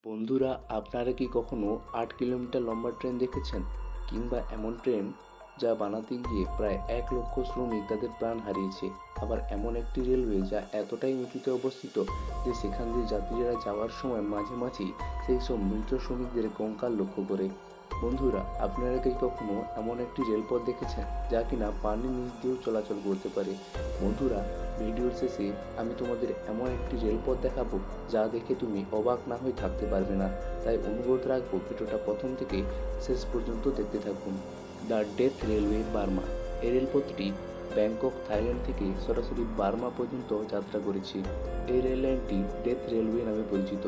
বন্ধুরা, আপনারা কি কখনো ৮ কিলোমিটার লম্বা ট্রেন দেখেছেন? কিংবা এমন ট্রেন যা বানাতে গিয়ে প্রায় ১ লক্ষ শ্রমিক তাদের প্রাণ হারিয়েছে? আবার এমন একটি রেলওয়ে যা এতটাই উঁচুতে অবস্থিত যে সেখান দিয়ে যাত্রীরা যাওয়ার সময় মাঝে মাঝেই সেই সব মৃত শ্রমিকদের কঙ্কাল লক্ষ্য করে। বন্ধুরা, আপনারা কি কখনো এমন একটি রেলপথ দেখেছেন যা কিনা পানির নিচ দিয়েও চলাচল করতে পারে? বন্ধুরা, ভিডিওর শেষে আমি তোমাদের এমন একটি রেলপথ দেখাবো যা দেখে তুমি অবাক না হয়ে থাকতে পারবে না। তাই অনুরোধ রাখবো ভিডিওটা প্রথম থেকে শেষ পর্যন্ত দেখতে থাকুন। The death railway Burma. এই রেলপথটি ব্যাংকক থাইল্যান্ড থেকে সরাসরি বার্মা পর্যন্ত যাত্রা করেছে। এই রেল লাইনটি ডেথ রেলওয়ে নামে পরিচিত,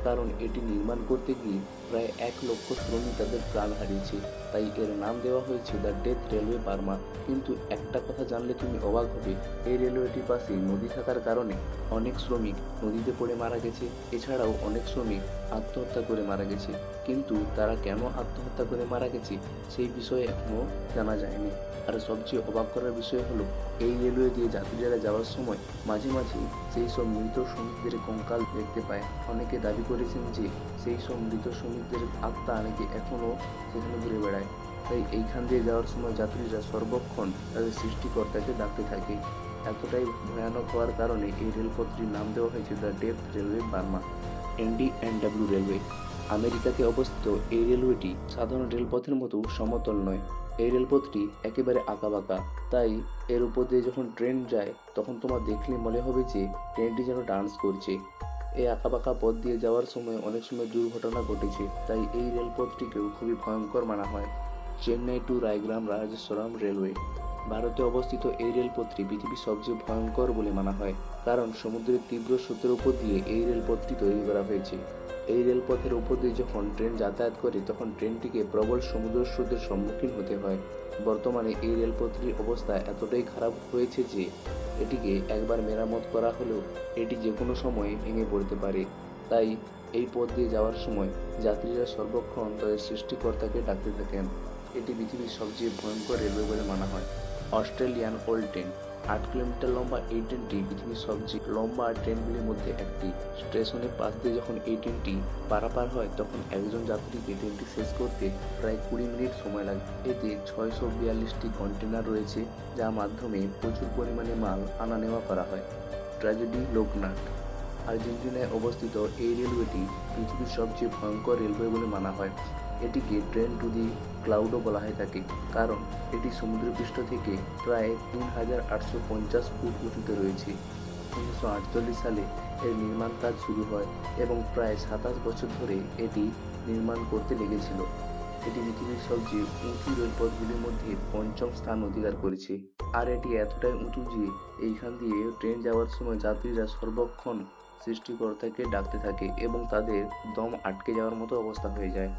কারণ এটি নির্মাণ করতে গিয়ে প্রায় ১ লক্ষ শ্রমিক তাদের প্রাণ হারিয়েছে। তাই এর নাম দেওয়া হয়েছে দ্য ডেথ রেলওয়ে বার্মা। কিন্তু একটা কথা জানলে তুমি অবাক হবে, এই রেলওয়েটির পাশে নদী থাকার কারণে অনেক শ্রমিক নদীতে পড়ে মারা গেছে। এছাড়াও অনেক শ্রমিক আত্মহত্যা করে মারা গেছে। কিন্তু তারা কেন আত্মহত্যা করে মারা গেছে সেই বিষয়ে এখনো জানা যায়নি। আর সবচেয়ে অবাক করার বিষয় হলো, এই রেলওয়ে দিয়ে যাত্রীরা যাওয়ার সময় মাঝে মাঝে সেই সব মৃত শ্রমিকদের কঙ্কাল দেখতে পায়। অনেকে দাবি করেছেন যে সেই সব মৃত শ্রমিকদের আত্মা নাকি এখনো সেখানে ঘুরে বেড়ায়। তাই এইখান দিয়ে যাওয়ার সময় যাত্রীরা সর্বক্ষণ তাদের সৃষ্টিকর্তাকে ডাকতে থাকে। এতটাই ভয়ানক হওয়ার কারণে এই রেলপথটির নাম দেওয়া হয়েছে the death railway Burma. NDNW railway. আমেরিকাতে অবস্থিত এই রেলওয়েটি সাধারণ রেলপথের মতো সমতল নয়। এই রেলপথটি একেবারে আঁকাবাঁকা। তাই এর উপর দিয়ে যখন ট্রেন যায় তখন তোমার দেখলে মনে হবে যে ট্রেনটি যেন ডান্স করছে। এই আঁকাবাঁকা পথ দিয়ে যাওয়ার সময় অনেক সময় দুর্ঘটনা ঘটেছে, তাই এই রেলপথটিকেও খুবই ভয়ঙ্কর মানা হয়। চেন্নাই টু রায়গ্রাম রাজেশ্বরম রেলওয়ে। ভারতে অবস্থিত এই রেলপথটি পৃথিবীর সবচেয়ে ভয়ঙ্কর বলে মানা হয়, কারণ সমুদ্রের তীব্র স্রোতের উপর দিয়ে এই রেলপথটি তৈরি করা হয়েছে। এই রেলপথের উপর দিয়ে যখন ট্রেন যাতায়াত করে তখন ট্রেনটিকে প্রবল সমুদ্র স্রোতের সম্মুখীন হতে হয়। বর্তমানে এই রেলপথটির অবস্থা এতটাই খারাপ হয়েছে যে এটিকে একবার মেরামত করা হলেও এটি যে কোনো সময়ে ভেঙে পড়তে পারে। তাই এই পথ দিয়ে যাওয়ার সময় যাত্রীরা সর্বক্ষণ তাদের সৃষ্টিকর্তাকে ডাকতে থাকেন। এটি পৃথিবীর সবচেয়ে ভয়ঙ্কর রেলওয়ে বলে মানা হয়। Australian old train. ৮ কিলোমিটার লম্বা এই ট্রেনটি পৃথিবীর সবচেয়ে লম্বা ট্রেনগুলির মধ্যে একটি। স্টেশনের পাশ দিয়ে যখন এই ট্রেনটি পারাপার হয় তখন একজন যাত্রীকে ট্রেনটি শেষ করতে প্রায় ২০ মিনিট সময় লাগে। এতে ৬৪২টি কন্টেনার রয়েছে, যার মাধ্যমে প্রচুর পরিমাণে মাল আনা নেওয়া করা হয়। ট্র্যাজেডি লোকনাথ। আর্জেন্টিনায় অবস্থিত এই রেলওয়েটি পৃথিবীর সবচেয়ে ভয়ঙ্কর রেলওয়ে বলে মানা হয়। এটিকে ট্রেন টু দি ক্লাউডও বলা হয়ে থাকে, কারণ এটি সমুদ্রপৃষ্ঠ থেকে প্রায় ৩,৮৫০ ফুট উঁচুতে রয়েছে। ১৯৪৮ সালে এর নির্মাণ কাজ শুরু হয় এবং প্রায় ২৭ বছর ধরে এটি নির্মাণ করতে লেগেছিল। এটি পৃথিবীর সবচেয়ে উঁচু রেলপথগুলির মধ্যে পঞ্চম স্থান অধিকার করেছে। আর এটি এতটাই উঁচু যে এইখান দিয়ে ট্রেন যাওয়ার সময় যাত্রীরা সর্বক্ষণ সৃষ্টিকর্তাকে ডাকতে থাকে এবং তাদের দম আটকে যাওয়ার মতো অবস্থা হয়ে যায়।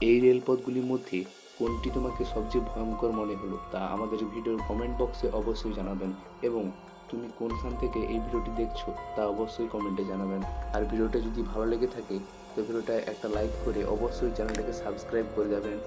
এই রেলপথগুলির মধ্যে কোনটি তোমাকে সবচেয়ে ভয়ঙ্কর মনে হলো তা আমাদের ভিডিওর কমেন্ট বক্সে অবশ্যই জানাবেন, এবং তুমি কোনখান থেকে এই ভিডিওটি দেখছো তা অবশ্যই কমেন্টে জানাবেন। আর ভিডিওটা যদি ভালো লেগে থাকে তো ভিডিওটা একটা লাইক করে অবশ্যই চ্যানেলটাকে সাবস্ক্রাইব করে যাবেন।